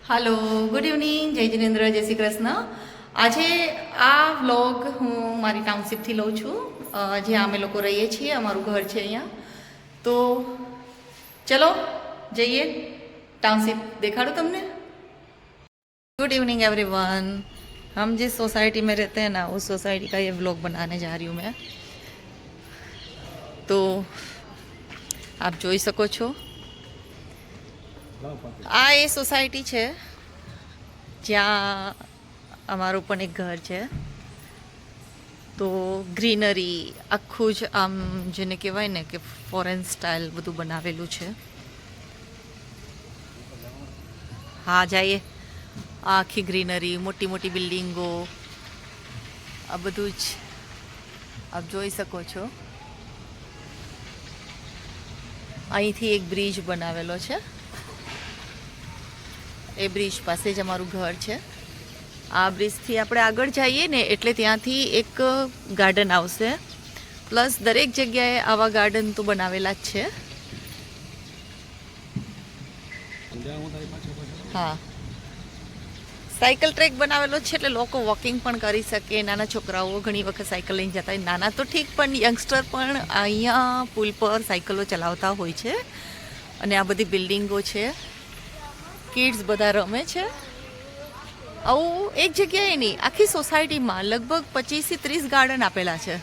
Hello good evening जय जिनेन्द्र जय श्री कृष्ण आज आ व्लॉग हूँ मारी टाउनशीप थी लઉં છું જ્યાં અમે લોકો રહીએ છીએ અમારું ઘર છે અહીંયા તો चलो જઈએ टाउनशीप દેખાડું તમને गुड इवनिंग एवरीवन हम जिस सोसाइटी में रहते हैं ना उस सोसाइटी का ये व्लॉग बनाने जा रही हूँ मैं तो आप જોઈ શકો છો આ એ સોસાયટી છે જ્યાં અમારું પણ એક ઘર છે તો ગ્રીનરી આખું જ આમ જેને કહેવાય ને કે ફોરેન સ્ટાઇલ બધું બનાવેલું છે હા જઈએ આ આખી ગ્રીનરી મોટી મોટી બિલ્ડિંગો આ બધું જ આપ જોઈ શકો છો અહીંથી એક બ્રિજ બનાવેલો છે એ બ્રિજ પાસે જ અમારું ઘર છે આ બ્રિજથી આપણે આગળ જઈએ ને એટલે ત્યાંથી એક ગાર્ડન આવશે પ્લસ દરેક જગ્યાએ આવા ગાર્ડન તો બનાવેલા જ છે હા સાયકલ ટ્રેક બનાવેલો છે એટલે લોકો વોકિંગ પણ કરી શકે નાના છોકરાઓ ઘણી વખત સાયકલ લઈને જતા હોય નાના તો ઠીક પણ યંગસ્ટર પણ અહીંયા પુલ પર સાયકલો ચલાવતા હોય છે અને આ બધી બિલ્ડિંગો છે કિડ્સ બધા રમે છે આવું એક જગ્યાએ નહીં આખી સોસાયટીમાં લગભગ 25 થી 30 ગાર્ડન આપેલા છે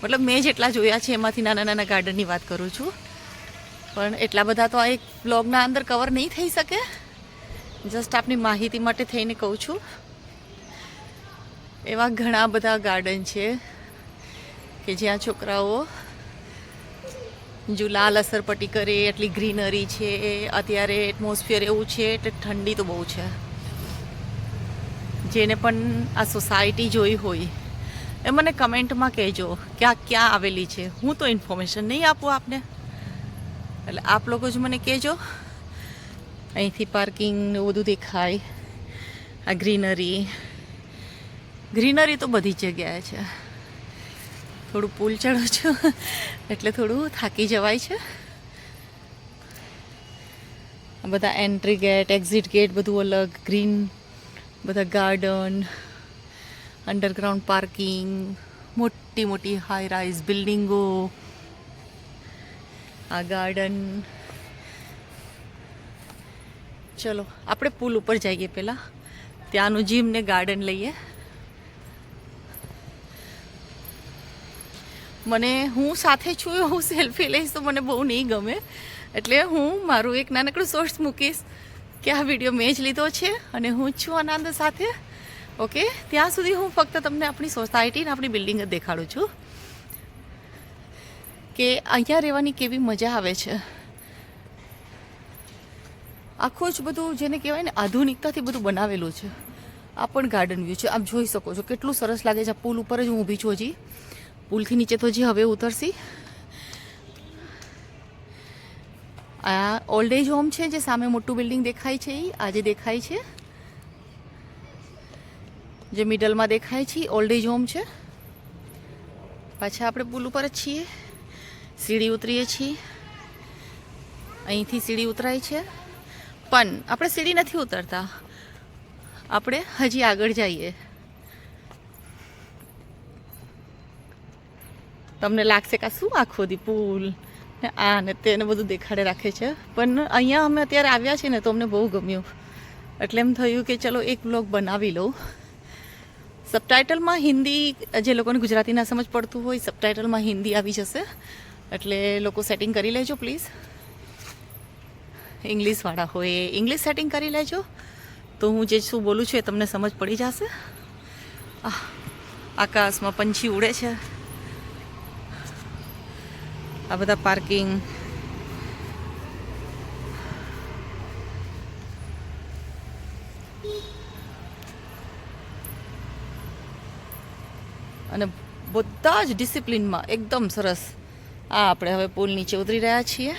મતલબ મેં જેટલા જોયા છે એમાંથી નાના નાના ગાર્ડનની વાત કરું છું પણ એટલા બધા તો આ એક બ્લોગના અંદર કવર નહીં થઈ શકે જસ્ટ આપની માહિતી માટે થઈને કહું છું એવા ઘણા બધા ગાર્ડન છે કે જ્યાં છોકરાઓ જો લાલ અસરપટ્ટી કરે એટલી ગ્રીનરી છે અત્યારે એટમોસ્ફિયર એવું છે એટલે ઠંડી તો બહુ છે જેને પણ આ સોસાયટી જોઈ હોય એ મને કમેન્ટમાં કહેજો કે આ ક્યાં આવેલી છે હું તો ઇન્ફોર્મેશન નહીં આપું આપને એટલે આપ લોકો જ મને કહેજો અહીંથી પાર્કિંગ ને બધું દેખાય આ ગ્રીનરી તો બધી જગ્યાએ છે થોડું પુલ ચડો છું એટલે થોડું થાકી જવાય છે બધા એન્ટ્રી ગેટ એક્ઝિટ ગેટ બધું અલગ ગ્રીન બધા ગાર્ડન અંડરગ્રાઉન્ડ પાર્કિંગ મોટી મોટી હાઈ રાઇઝ બિલ્ડિંગો આ ગાર્ડન ચલો આપણે પુલ ઉપર જઈએ પહેલાં ત્યાંનું જીમ ને ગાર્ડન લઈએ મને હું સાથે છું હું સેલ્ફી લઈશ તો મને બહુ નહીં ગમે એટલે હું મારું એક નાનકડું શોર્ટ્સ મૂકીશ કે આ વિડીયો મેં જ લીધો છે અને હું જ છું આનંદ સાથે ઓકે ત્યાં સુધી હું ફક્ત તમને આપણી સોસાયટી ને આપણી બિલ્ડિંગ જ દેખાડું છું કે અહીંયા રહેવાની કેવી મજા આવે છે આખું જ બધું જેને કહેવાય ને આધુનિકતાથી બધું બનાવેલું છે આ પણ ગાર્ડન વ્યૂ છે આપ જોઈ શકો છો કેટલું સરસ લાગે છે પુલ ઉપર જ હું ઊભી છું હજી પુલથી નીચે તો હજી હવે ઉતરશી આ ઓલ્ડ એજ હોમ છે જે સામે મોટું બિલ્ડિંગ દેખાય છે એ આજે દેખાય છે જે મિડલમાં દેખાય છે ઓલ્ડ એજ હોમ છે પાછા આપણે પુલ ઉપર જ છીએ સીડી ઉતરીએ છીએ અહીંથી સીડી ઉતરાય છે પણ આપણે સીડી નથી ઉતરતા આપણે હજી આગળ જઈએ તમને લાગશે કે શું આખો દી પુલ ને આ ને તેને બધું દેખાડે રાખે છે પણ અહીંયા અમે અત્યારે આવ્યા છીએ ને તો અમને બહુ ગમ્યું એટલે એમ થયું કે ચલો એક બ્લોગ બનાવી લઉં સબટાઇટલમાં હિન્દી જે લોકોને ગુજરાતી ના સમજ પડતું હોય સબટાઇટલમાં હિન્દી આવી જશે એટલે લોકો સેટિંગ કરી લેજો પ્લીઝ ઇંગ્લિશવાળા હોય ઇંગ્લિશ સેટિંગ કરી લેજો તો હું જે શું બોલું છું એ તમને સમજ પડી જશે આકાશમાં પંછી ઉડે છે આ બધા પાર્કિંગ અને બધા જ ડિસિપ્લિનમાં એકદમ સરસ આ આપણે હવે પુલ નીચે ઉતરી રહ્યા છીએ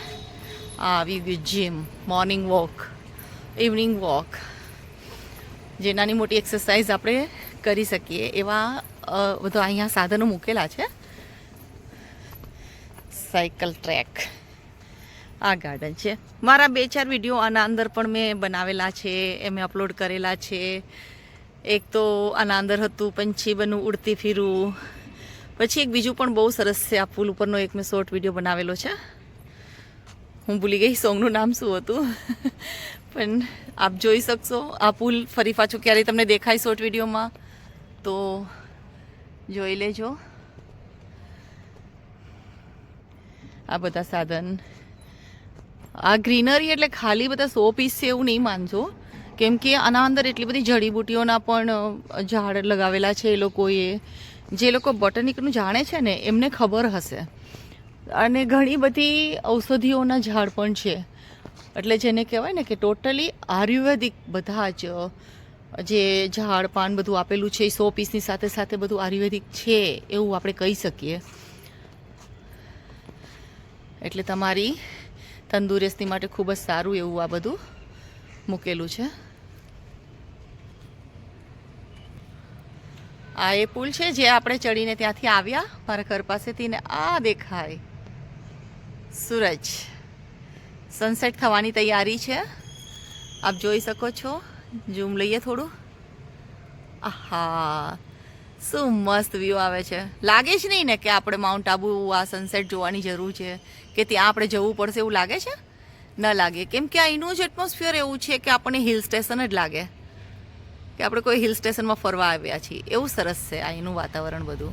આ આવી ગયું gym morning walk evening walk જે નાની મોટી એક્સરસાઇઝ આપણે કરી શકીએ એવા બધા અહીંયા સાધનો મૂકેલા છે સાયકલ ટ્રેક આ ગાર્ડન છે. મારા 2-4 વિડીયો આના અંદર પણ મેં બનાવેલા છે, એ મેં અપલોડ કરેલા છે. એક તો આના અંદર હતું પંછી બનું ઉડતી ફીરું, પછી એક બીજું પણ બહુ સરસ છે, આ પુલ ઉપરનો એક મેં શોર્ટ વિડીયો બનાવેલો છે. હું ભૂલી ગઈ સોંગનું નામ શું હતું પણ આપ જોઈ શકશો. આ પુલ ફરી પાછું ક્યારેય તમને દેખાય શોર્ટ વિડીયોમાં તો જોઈ લેજો. આ બધા સાધન, આ ગ્રીનરી એટલે ખાલી બધા 100 પીસ છે એવું નહીં માનજો, કેમ કે આના અંદર એટલી બધી જડીબુટીઓના પણ ઝાડ લગાવેલા છે એ લોકોએ. જે લોકો બોટનિકનું જાણે છે ને એમને ખબર હશે. અને ઘણી બધી ઔષધિઓના ઝાડ પણ છે, એટલે જેને કહેવાય ને કે ટોટલી આયુર્વેદિક બધા જ જે ઝાડ પાન બધું આપેલું છે એ 100 પીસની સાથે સાથે બધું આયુર્વેદિક છે એવું આપણે કહી શકીએ. એટલે તમારી તંદુરસ્તી માટે ખૂબ જ સારું એવું આ બધું મૂકેલું છે. આ એ પુલ છે જે આપણે ચડીને ત્યાંથી આવ્યા મારા ઘર પાસેથી, ને આ દેખાય સૂરજ. સનસેટ થવાની તૈયારી છે, આપ જોઈ શકો છો. ઝૂમ લઈએ થોડું. આહા, શું મસ્ત વ્યૂ આવે છે. લાગે જ નહીં ને કે આપણે માઉન્ટ આબુ આ સનસેટ જોવાની જરૂર છે, કે ત્યાં આપણે જવું પડશે એવું લાગે છે? ન લાગે, કેમ કે અહીંનું જ એટમોસ્ફિયર એવું છે કે આપણને હિલ સ્ટેશન જ લાગે, કે આપણે કોઈ હિલ સ્ટેશનમાં ફરવા આવ્યા છીએ એવું સરસ છે અહીંનું વાતાવરણ બધું.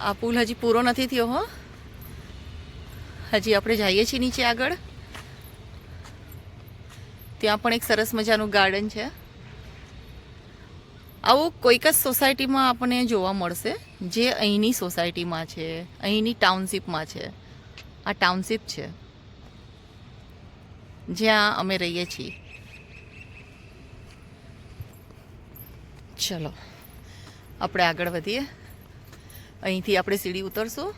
આ પુલ હજી પૂરો નથી થયો હો, હજી આપણે જઈએ છીએ નીચે આગળ. ત્યાં પણ એક સરસ મજાનું ગાર્ડન છે. આવું કોઈક જ સોસાયટીમાં આપણને જોવા મળશે, જે અહીંની સોસાયટીમાં છે, અહીંની ટાઉનશીપમાં છે. આ ટાઉનશીપ છે જ્યાં અમે રહીએ છીએ. ચલો આપણે આગળ વધીએ. અહીંથી આપણે સીડી ઉતરશું.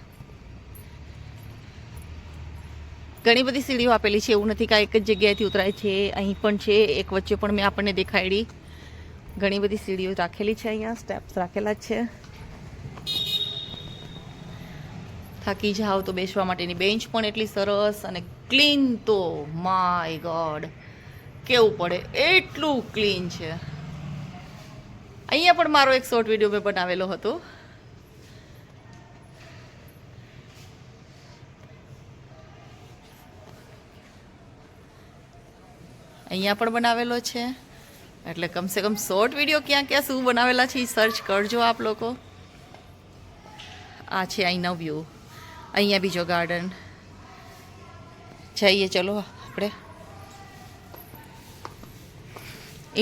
ઘણી બધી સીડીઓ આપેલી છે, એવું નથી કે એક જ જગ્યાએથી ઉતરાય છે. અહીં પણ છે, એક વચ્ચે પણ મેં આપણને દેખાડી. ઘણી બધી સીડીઓ રાખેલી છે, અહીંયા સ્ટેપ્સ રાખેલા જ છે. થાકી જાઓ તો બેસવા માટેની બેન્ચ પણ એટલી સરસ અને ક્લીન, તો માય ગોડ કેવું પડે એટલું ક્લીન છે. અહીંયા પણ મારો એક શોર્ટ વિડીયો મેં બનાવેલો હતો. અહીંયા પણ બનાવેલો છે, એટલે કમસે કમ શોર્ટ વિડીયો ક્યાં ક્યાં શું બનાવેલા છે એ સર્ચ કરજો આપ લોકો. આ છે અહીંનો વ્યૂ. અહીંયા બીજો ગાર્ડન. જઈએ ચલો આપણે.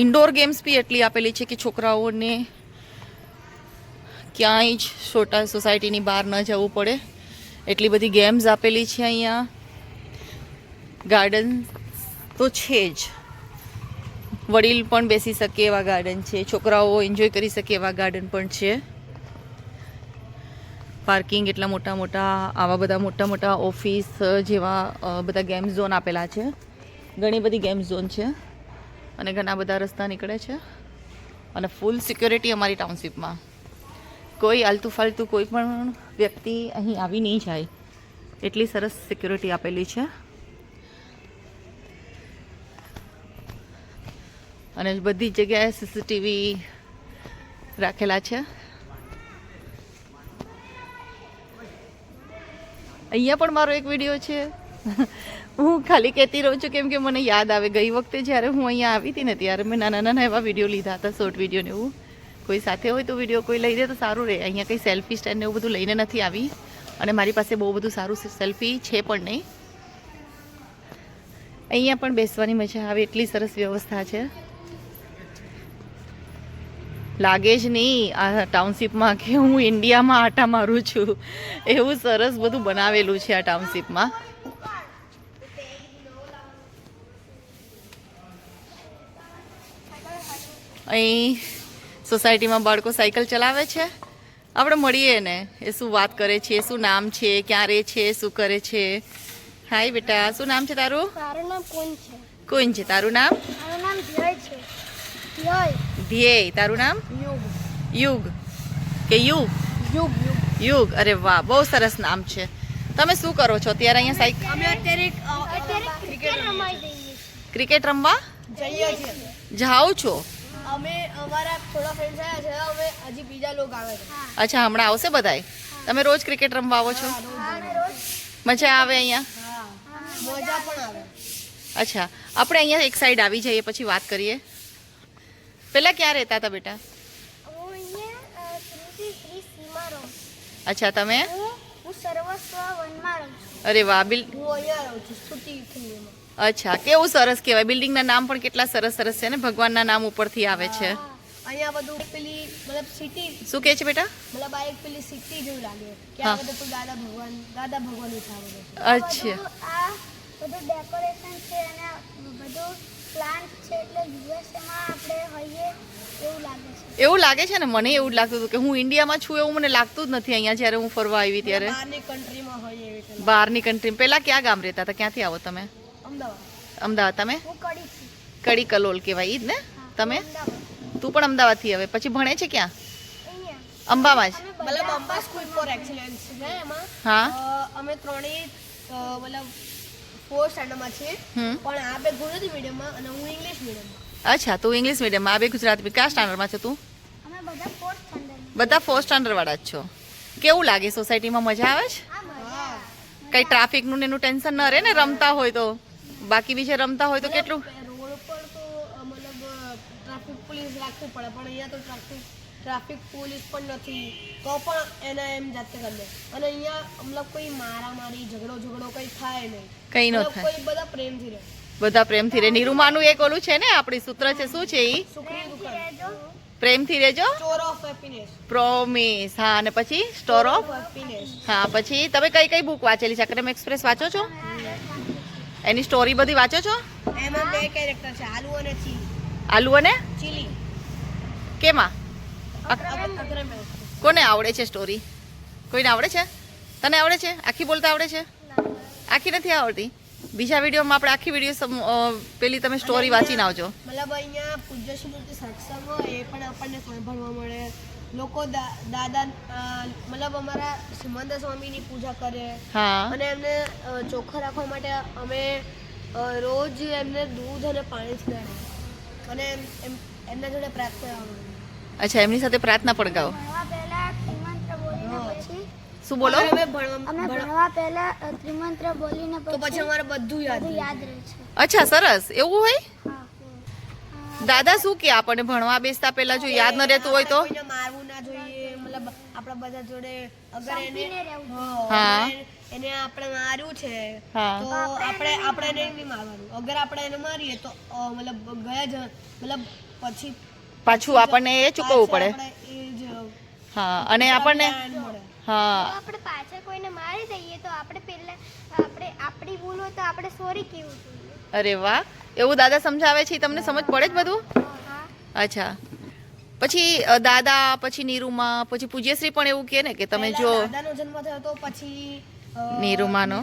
ઇન્ડોર ગેમ્સ બી એટલી આપેલી છે કે છોકરાઓને ક્યાંય જ છોટા સોસાયટીની બહાર ન જવું પડે, એટલી બધી ગેમ્સ આપેલી છે અહીંયા. ગાર્ડન તો છે જ, વડીલ પણ બેસી શકે એવા ગાર્ડન છે, છોકરાઓ એન્જોય કરી શકે એવા ગાર્ડન પણ છે. પાર્કિંગ એટલા મોટા મોટા, આવા બધા મોટા મોટા ઓફિસ જેવા બધા ગેમ ઝોન આપેલા છે. ઘણી બધી ગેમ ઝોન છે અને ઘણા બધા રસ્તા નીકળે છે. અને ફૂલ સિક્યોરિટી અમારી ટાઉનશીપમાં. કોઈ આલતુ ફાલતુ કોઈ પણ વ્યક્તિ અહીં આવી નહીં જાય, એટલી સરસ સિક્યોરિટી આપેલી છે. અને બધી જ જગ્યાએ સીસીટીવી રાખેલા છે. અહીંયા પણ મારો એક વિડીયો છે. હું ખાલી કહેતી રહું છું કેમ કે મને યાદ આવે, ગઈ વખતે જ્યારે હું અહીંયા આવી હતી ને ત્યારે મેં નાના નાના એવા વિડીયો લીધા હતા, શોર્ટ વિડીયો ને એવું. કોઈ સાથે હોય તો વિડીયો કોઈ લઈ દે તો સારું રહે. અહીંયા કંઈ સેલ્ફી સ્ટેન્ડ ને એવું બધું લઈને નથી આવી, અને મારી પાસે બહુ બધું સારું સેલ્ફી છે પણ નહીં. અહીંયા પણ બેસવાની મજા આવે એટલી સરસ વ્યવસ્થા છે. લાગે જ નહીં આ ટાઉનશીપમાં કે હું ઇન્ડિયામાં આટા મારું છું, એવું સરસ બધું બનાવેલું છે આ ટાઉનશીપમાં. અહીં સોસાયટીમાં બાળકો સાયકલ ચલાવે છે. આપણે મળીએ ને, એ શું વાત કરે છે, શું નામ છે, ક્યાં રહે છે, શું કરે છે. હાય બેટા, શું નામ છે તારું? મારું નામ કોણ છે? કોણ છે તારું નામ? મારું નામ ધ્યેય છે. ધ્યેય. ધ્યેય. તારું નામ? યુગ. યુગ કે યુગ? યુગ યુગ. યુગ, અરે વાહ, બહુ સરસ નામ છે. તમે શું કરો છો અત્યારે અહીંયા સાયકલ? અમે અત્યારે ક્રિકેટ રમાઈ દઈએ છીએ. ક્રિકેટ રમવા જઈએ છીએ. જાઓ છો? અમે અમારા થોડા ફ્રેન્ડ્સ આવ્યા છે, હવે હજી બીજા લોકો આવે છે. અચ્છા, હમણાં આવશે બધાય. તમે રોજ ક્રિકેટ રમવા આવો છો? અમે રોજ મજા આવે અહીંયા? હા, મજા પણ આવે. અચ્છા, આપણે અહીંયા એક સાઈડ આવી જઈએ પછી વાત કરીએ. પહેલા ક્યાં રહેતા હતા બેટા? હું અહીંયા શ્રી સીમા રહું. અચ્છા, તમે? હું સર્વસ્વ વનમાં રહું છું. અરે વાહ, હું અહીંયા રહું છું સ્તુતિ ખંડમાં. અચ્છા, કેવું સરસ કહેવાય. બિલ્ડિંગના નામ પણ કેટલા સરસ સરસ છે ને, ભગવાનના નામ ઉપરથી આવે છે. અહીંયા બધું પેલી મતલબ સિટી શું કહે છે બેટા? મતલબ આ એક પેલી સિટી જેવું લાગે કે આ બધું તો દાદા ભગવાન નું છે આ બધું. અચ્છા, આ બધું ડેકોરેશન છે અને બધું પ્લાન્ટ છે એટલે યુએસએમાં આપણે હોઈએ એવું લાગે છે. એવું લાગે છે ને, મને એવું જ લાગતું હતું કે હું ઇન્ડિયામાં છું એવું મને લાગતું જ નથી અહીંયા જ્યારે હું ફરવા આવી ત્યારે. બહારની કન્ટ્રીમાં હોઈએ એવી રીતે. બહારની કન્ટ્રી. પહેલા ક્યાં ગામ રહેતા હતા? ક્યાંથી આવો તમે? અમદાવાદ. અમદાવાદ. તમે? હું કડી છું. કડી કલોલ કહેવાય ઈ જ ને? તમે? અમદાવાદ. તું પણ અમદાવાદથી હવે પછી ભણે છે ક્યાં? અહીંયા અંબામાં જ? મતલબ અંબા સ્કૂલ ફોર એક્સલન્સ છે એમાં હા. અમે ત્રણેય મતલબ 4th સ્ટાન્ડર્ડમાં છીએ, હમ. પણ આ બે ગુજરાતી મીડિયમમાં અને હું ઇંગ્લિશ મીડિયમમાં. અચ્છા, તું ઇંગ્લિશ મીડિયમમાં, આ બે ગુજરાતી. કયા સ્ટાન્ડર્ડમાં છે તું? અમે બધા 4th સ્ટાન્ડર્ડ. બધા 4th સ્ટાન્ડર્ડ વાળા જ છો. કેવું લાગે સોસાયટીમાં? મજા આવે છે? આ મજા. કઈ ટ્રાફિકનું ને એનું ટેન્શન ન રહે ને રમતા હોય તો? બાકી બીજે રમતા હોય તો કેટલું? રોડ પર તો મતલબ ટ્રાફિક પોલીસ રાખવી પડે, પણ અહીંયા તો ટ્રાફિક પોલીસ પણ નથી, તો પણ એને એમ જાતે કરી દે. અને અહીંયા મતલબ કોઈ મારામારી ઝઘડો કંઈ થાય નહીં. કઈ ન મતલબ થાય, કોઈ બધા પ્રેમથી રહે. બધા પ્રેમથી રે. નિરૂમાનું એક ઓલું છે ને આપણી સૂત્ર છે, શું છે ઈ? સુખની દુકાન. પ્રેમથી રહેજો, સ્ટોર ઓફ હેપીનેસ. પ્રોમિસ. હા, અને પછી સ્ટોર ઓફ. હેપીનેસ. હા, પછી તમે કઈ કઈ બુક વાંચેલી છે? અક્રમ એક્સપ્રેસ વાંચો છો? એની સ્ટોરી બધી વાંચો છો? એમાં બે કેરેક્ટર છે, આલુ અને ચીલી. આલુ અને ચીલી. કેમાં? અક્રમ. કોને આવડે છે સ્ટોરી? કોઈને આવડે છે? તને આવડે છે? આખી બોલતા આવડે છે? આખી નથી આવડતી. બીજા વિડીયોમાં આપણે આખી વિડીયો પેલી તમે સ્ટોરી વાંચીને આવજો. મતલબ અહીંયા પૂજ્ય શ્રીમૂર્તિ સત્સંગ હોય એ પણ આપણને સાંભળવા મળે. લોકો દાદા મતલબ અમારા શ્રીમંત સ્વામીની પૂજા કરે હા. અને એમને ચોખ્ખા રાખવા માટે અમે રોજ એમને દૂધ અને પાણી ખવડાવીએ અને એમના જોડે પ્રાર્થના કરીએ. અચ્છા, એમની સાથે પ્રાર્થના પણ ગાઓ. ભણવા પહેલા ત્રિમંત્ર બોલીને પછી શું બોલો? અમે અમે ભણવા પહેલા ત્રિમંત્ર બોલીને તો પછી અમારે બધું યાદ બધું રહે. યાદ રહે છે. અચ્છા, સરસ. એવું હોય? હા. દાદા શું કે આપણને ભણવા બેસતા પહેલા જો યાદ ન રહેતું હોય તો? કોઈને મારવું ના જોઈએ, મતલબ આપણા બધા જોડે અગર સંપીને રહેવું. હા. એને આપણે માર્યું છે હા. તો આપણે એને નહીં મારવાનું. અગર આપણે એને મારીએ તો મતલબ મતલબ પછી પાછું આપણને એ ચૂકવવું પડે. આપણે એ જ હા, અને આપણને જ્ઞાન મળે. હા. જો આપણે પાછળ કોઈને મારી દઈએ તો આપણે પહેલા આપણી ભૂલ હોય તો આપણે સોરી કહેવું જોઈએ. અરે વાહ, એવું દાદા સમજાવે છે, તમને સમજ પડે જ બધું? હા. અચ્છા, પછી દાદા, પછી નીરુમા, પછી પૂજ્યશ્રી પણ એવું કહે ને કે તમે પહેલા જો. દાદાનો જન્મ થયો તો પછી નીરુમાનો.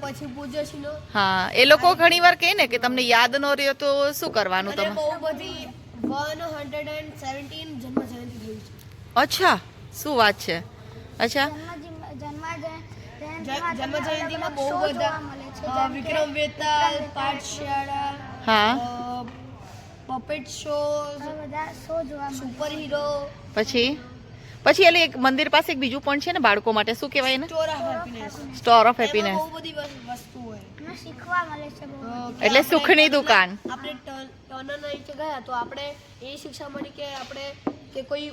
પછી પૂજ્યશ્રીનો. હા, એ લોકો ઘણી વાર કહે ને કે તમને યાદ ન રહ્યો તો શું કરવાનું અને તમે? બહુ બધી 117 જન્મ જયંતિ થઈ છે. અચ્છા, શું વાત છે? અચ્છા. જન્મ જયંતિમાં બહુ બધા વિક્રમ વેતાલ, પાઠશાળા, હા. પપેટ શોઝ, સુપર હીરો, પછી એટલે એક મંદિર પાસે એક બીજું પણ છે ને બાળકો માટે, શું કહેવાય એને? Store of happiness. Store of એમાં હેપીનેસ. બહુ બધી વસ્તુ હોય. શીખવા મળે છે બહુ. કે એટલે આપણે સુખની દુકાન. આપણે ટર્નર નીચે ગયા તો આપણે એ શિક્ષા મળી કે આપણે કે કોઈ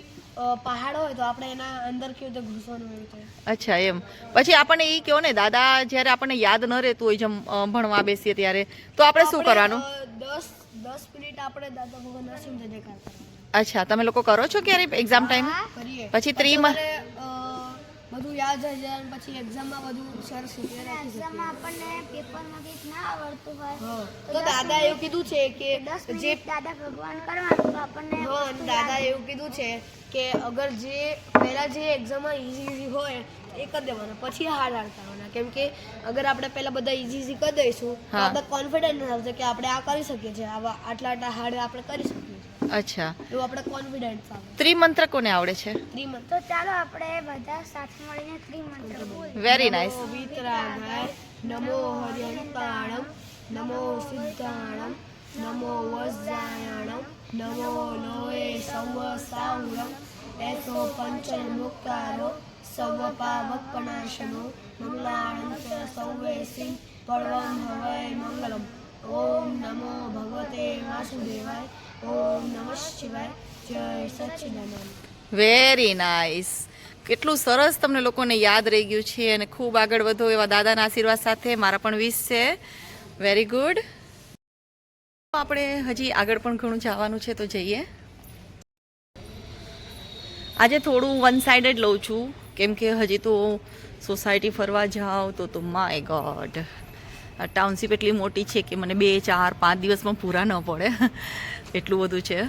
પહાડ હોય તો આપણે એના અંદર કેવી રીતે ઘૂસવાનું એવી રીતે. અચ્છા, એમ. પછી આપણને એ કહો ને દાદા, જ્યારે આપણને યાદ ન રહેતું હોય જેમ ભણવા બેસીએ ત્યારે, તો આપણે શું કરવાનું? 10 મિનિટ આપણે દાદા ભગવાનના સિંહ જય જયકાર કરવાના. અચ્છા, તમે લોકો કરો છો ક્યારે એક્ઝામ ટાઈમ? કરીએ. પછી ત્રીમાં અમારે, બધું યાદ થઈ જાય અને પછી એક્ઝામમાં બધું સર શીખવે રાખી શકીએ. એક્ઝામમાં આપણને પેપરમાં કંઈક ના આવડતું હોય હા. તો દાદા એવું કીધું છે કે 10 જે મિનિટ દાદા ભગવાન કરવાનું તો આપણને હા, અને દાદા એવું કીધું છે કે અગર જે પહેલા જે એક્ઝામમાં ઈઝી હોય એ કરી દેવાના, પછી હાર્ડ કરવાના. કેમ કે અગર આપણે પહેલા બધા ઈઝી કરી દઈશું તો હા. આપણે કોન્ફિડન્સ આવશે કે આપણે આ કરી શકીએ છીએ, આટલા હાર્ડ આપણે કરી શકીએ છીએ. અચ્છા, એવું આપણે કોન્ફિડન્સ આવે. ત્રિમંત્ર કોને આવડે છે? ત્રિમંત્ર તો ચાલો આપણે બધા સાથે મળીને ત્રિમંત્ર બોલીએ. Very nice. નમો વિતરાગાય, નમો હર્યંતાણમ, નમો સિદ્ધાણમ, નમો વજ્રાયણમ, નમો લોએ સવ સાહુરમ, એસો પંચલ મુક્તારો સવ પાવકનાશનો, મંગલાણં ચ સૌવે સિંહ પર્વમ હવૈ મંગલમ. ઓમ નમો ભગવતે વાસુદેવાય, ઓમ નમઃ શિવાય, જય સચ્ચિદાનંદ. Very nice. કેટલું સરસ તમને લોકોને યાદ રહી ગયું છે અને ખૂબ આગળ વધો એવા દાદાના આશીર્વાદ સાથે મારા પણ વિશ છે. Very good. આપણે હજી આગળ પણ ઘણું જવાનું છે તો જઈએ. આજે થોડું વન સાઇડેડ લઉં છું કેમ કે હજી તો સોસાયટી ફરવા જાઓ તો માય ગોડ, આ ટાઉનશીપ એટલી મોટી છે કે મને 2, 4, 5 દિવસમાં પૂરા ન પડે એટલું બધું છે.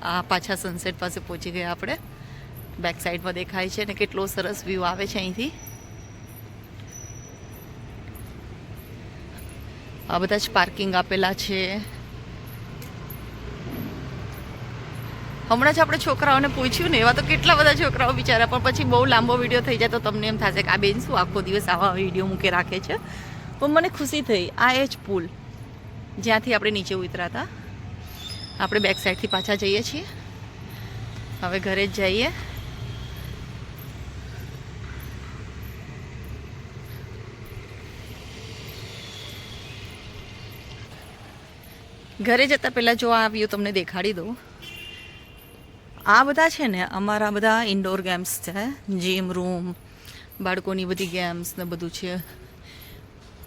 આ પાછા સનસેટ પાસે પહોંચી ગયા આપણે. બેક સાઈડમાં દેખાય છે ને કેટલો સરસ વ્યૂ આવે છે અહીંથી. આ બધા જ પાર્કિંગ આપેલા છે. હમણાં જ આપણે છોકરાઓને પૂછ્યું ને, એવા તો કેટલા બધા છોકરાઓ બિચારા, પણ પછી બહુ લાંબો વિડીયો થઈ જાય તો તમને એમ થશે કે આ બેન શું આખો દિવસ આવા વિડીયો મૂકે રાખે છે. પણ મને ખુશી થઈ. આ એ જ પુલ જ્યાંથી આપણે નીચે ઉતર્યા હતા. આપણે બેક સાઈડથી પાછા જઈએ છીએ. હવે ઘરે જ જઈએ. ઘરે જતાં પહેલાં જો આ વ્યૂ તમને દેખાડી દઉં. આ બધા છે ને અમારા બધા ઇન્ડોર ગેમ્સ છે. જીમ રૂમ, બાળકોની બધી ગેમ્સ ને બધું છે.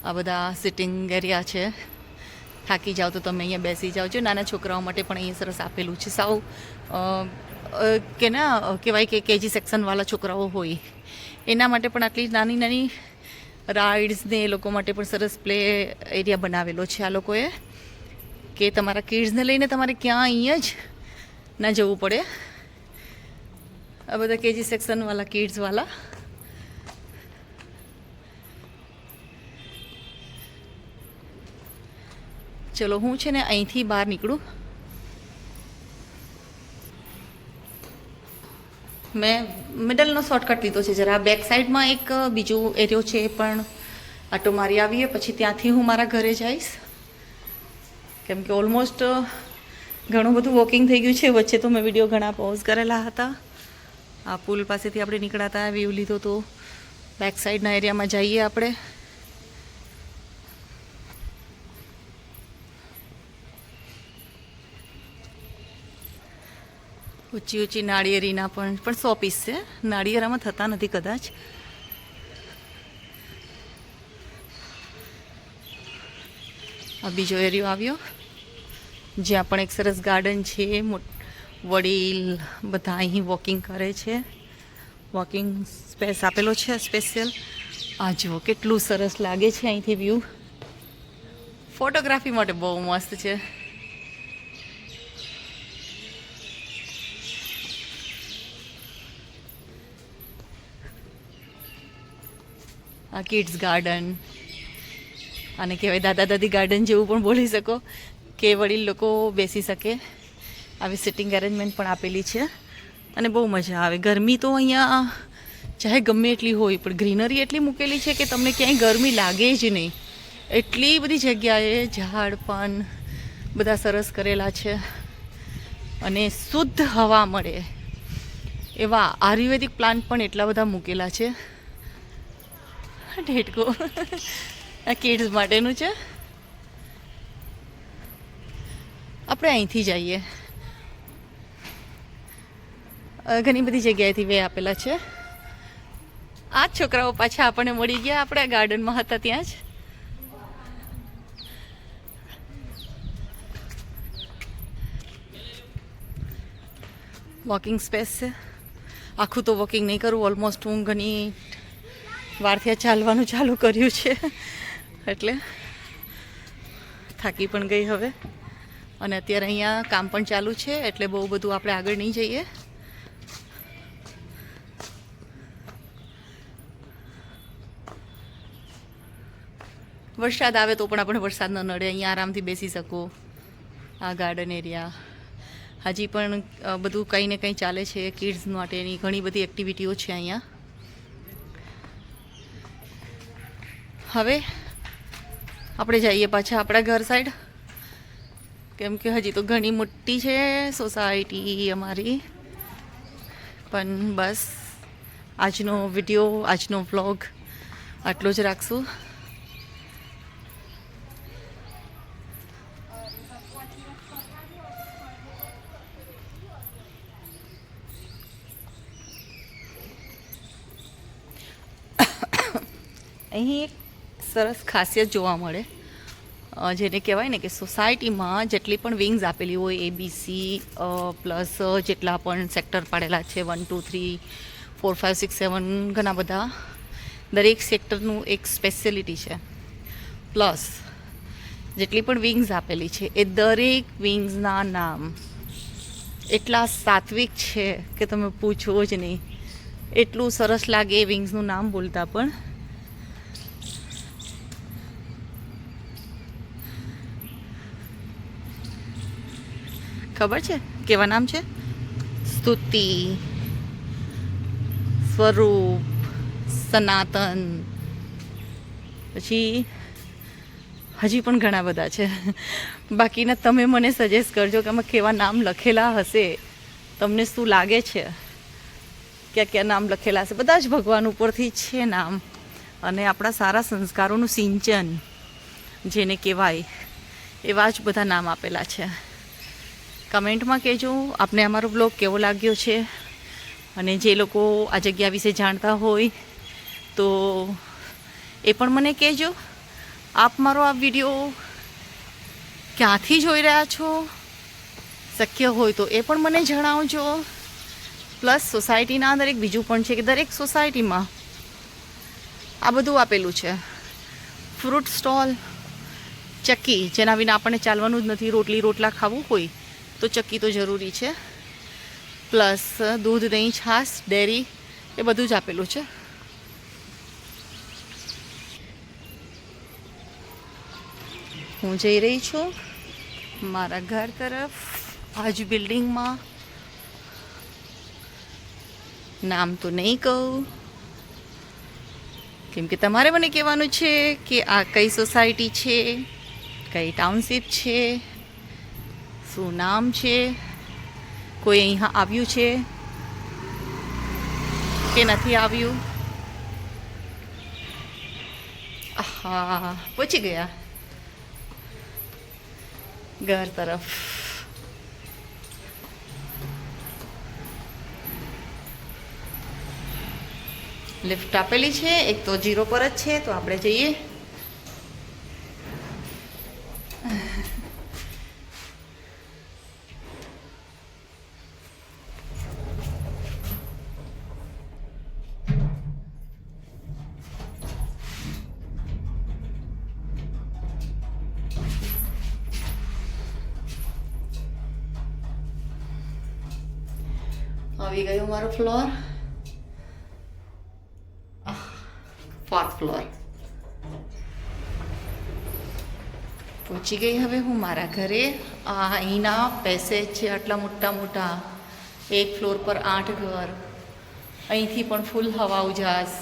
આ બધા સિટિંગ એરિયા છે. થાકી જાઓ તો તમે અહીંયા બેસી જાઓ છો. નાના છોકરાઓ માટે પણ અહીંયા સરસ આપેલું છે. સાવ કે ના કહેવાય કે કેજી સેક્શનવાળા છોકરાઓ હોય એના માટે પણ આટલી નાની નાની રાઇડ્સ ને એ લોકો માટે પણ સરસ પ્લે એરિયા બનાવેલો છે આ લોકોએ, કે તમારા કિડ્સને લઈને તમારે ક્યાં અહીંયા જ ના જવું પડે. આ બધા કેજી સેક્શનવાળા કિડ્સવાળા. ચલો હું છે ને અહીંથી બહાર નીકળું. મેં મિડલનો શોર્ટકટ લીધો છે જરા. બેક સાઈડમાં એક બીજું એરિયો છે એ પણ આટો મારી આવીએ, પછી ત્યાંથી હું મારા ઘરે જઈશ. કેમ કે ઓલમોસ્ટ ઘણું બધું વોકિંગ થઈ ગયું છે. વચ્ચે તો મેં વિડીયો ઘણા પોઝ કરેલા હતા. આ પુલ પાસેથી આપણે નીકળ્યા હતા, વ્યૂ લીધો તો બેક સાઈડના એરિયામાં જઈએ આપણે. ઊંચી ઊંચી નાળિયેરીના પણ 100 પીસ છે. નાળિયેરામાં થતા નથી કદાચ. આ બીજો એરિયો આવ્યો જ્યાં પણ એક સરસ ગાર્ડન છે. વડીલ બધા અહીં વોકિંગ કરે છે. વોકિંગ સ્પેસ આપેલો છે સ્પેશિયલ. આ જુઓ કેટલું સરસ લાગે છે અહીંથી વ્યૂ. ફોટોગ્રાફી માટે બહુ મસ્ત છે. આ કિડ્સ ગાર્ડન, આને કહેવાય દાદા દાદી ગાર્ડન જેવું પણ બોલી શકો, કે વડીલ લોકો બેસી શકે. આવી સિટિંગ અરેન્જમેન્ટ પણ આપેલી છે અને બહુ મજા આવે. ગરમી તો અહીંયા ચાહે ગમે એટલી હોય પણ ગ્રીનરી એટલી મૂકેલી છે કે તમને ક્યાંય ગરમી લાગે જ નહીં. એટલી બધી જગ્યાએ ઝાડ પણ બધા સરસ કરેલા છે અને શુદ્ધ હવા મળે એવા આયુર્વેદિક પ્લાન્ટ પણ એટલા બધા મૂકેલા છે. ઢેટકો આ કિડ્સ માટેનું છે. આપણે અહીંથી જઈએ. ઘણી બધી જગ્યાએથી વે આપેલા છે. આ જ છોકરાઓ પાછા આપણને મળી ગયા. આપણે ગાર્ડનમાં હતા ત્યાં જ. વોકિંગ સ્પેસ છે. આખું તો વોકિંગ નહીં કરું. ઓલમોસ્ટ હું ઘણી વારથી ચાલવાનું ચાલુ કર્યું છે એટલે થાકી પણ ગઈ હવે. અને અત્યારે અહીંયા કામ પણ ચાલુ છે એટલે બહુ બધું આપણે આગળ નહીં જઈએ. વરસાદ આવે તો પણ આપણે વરસાદ ન નડે. અહીંયા આરામથી બેસી શકો. આ ગાર્ડન એરિયા હજી પણ બધું કંઈ ને કંઈ ચાલે છે. કિડ્સ માટેની ઘણી બધી એક્ટિવિટીઓ છે અહીંયા. હવે આપણે જઈએ પાછા આપણા ઘર સાઈડ, કેમ કે હજી તો ઘણી મોટી છે સોસાયટી અમારી. પણ બસ આજનો વિડીયો, આજનો વ્લોગ આટલો જ રાખશું. અહીં એક સરસ ખાસિયત જોવા મળે, જેને કહેવાય ને કે સોસાયટીમાં જેટલી પણ વિંગ્સ આપેલી હોય, ABC પ્લસ જેટલા પણ સેક્ટર પાડેલા છે 1, 2, 3, 4, 5, 6, 7 ઘણા બધા, દરેક સેક્ટરનું એક સ્પેશિયાલિટી છે. પ્લસ જેટલી પણ વિંગ્સ આપેલી છે એ દરેક વિંગ્સના નામ એટલા સાત્વિક છે કે તમે પૂછો જ નહીં. એટલું સરસ લાગે એ વિંગ્સનું નામ બોલતા પણ. ખબર છે કેવા નામ છે? સ્તુતિ, સ્વરૂપ, સનાતન, પછી હજી પણ ઘણા બધા છે. બાકીના તમે મને સજેસ્ટ કરજો કે આમાં કેવા નામ લખેલા હશે, તમને શું લાગે છે ક્યાં ક્યાં નામ લખેલા હશે. બધા જ ભગવાન ઉપરથી છે નામ, અને આપણા સારા સંસ્કારોનું સિંચન જેને કહેવાય એવા જ બધા નામ આપેલા છે. કમેન્ટમાં કહેજો આપને અમારો બ્લોગ કેવો લાગ્યો છે, અને જે લોકો આ જગ્યા વિશે જાણતા હોય તો એ પણ મને કહેજો. આપ મારો આ વિડીયો ક્યાંથી જોઈ રહ્યા છો, શક્ય હોય તો એ પણ મને જણાવજો. પ્લસ સોસાયટીના અંદર એક બીજું પણ છે કે દરેક સોસાયટીમાં આ બધું આપેલું છે. ફ્રૂટ સ્ટોલ, ચક્કી, જેના વિના આપણને ચાલવાનું જ નથી. રોટલા ખાવું હોય તો ચક્કી તો જરૂરી છે. પ્લસ દૂધ, દહીં, છાશ, ડેરી એ બધું જ આપેલું છે. હું જઈ રહી છું મારા ઘર તરફ. આજ બિલ્ડિંગમાં નામ તો નહીં કહું, કેમ કે તમારે મને કહેવાનું છે કે આ કઈ સોસાયટી છે, કઈ ટાઉનશીપ છે, શું નામ છે, કોઈ અહીંયા આવ્યું છે કે નથી આવ્યું. હા, પહોંચી ગયા ઘર તરફ. લિફ્ટ આપેલી છે, એક તો 0 પર જ છે, તો આપણે જઈએ. આવી ગયો મારો ફ્લોર, 4th ફ્લોર. પહોંચી ગઈ હવે હું મારા ઘરે. આ અહીંના પેસેજ છે આટલા મોટા મોટા, એક ફ્લોર પર 8 ઘર. અહીંથી પણ ફૂલ હવા ઉજાસ,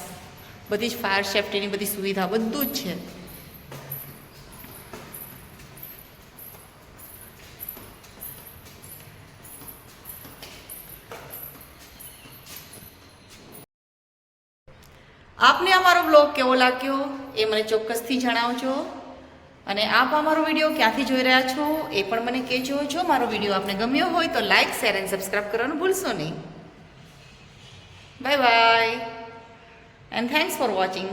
બધી જ ફાયર સેફ્ટીની બધી સુવિધા, બધું જ છે. આપને અમારો બ્લોગ કેવો લાગ્યો એ મને ચોક્કસથી જણાવજો, અને આપ અમારો વિડીયો ક્યાંથી જોઈ રહ્યા છો એ પણ મને કહેજો. જો મારો વિડીયો આપને ગમ્યો હોય તો લાઇક, શેર એન્ડ સબસ્ક્રાઈબ કરવાનું ભૂલશો નહીં. Bye bye and thanks for watching.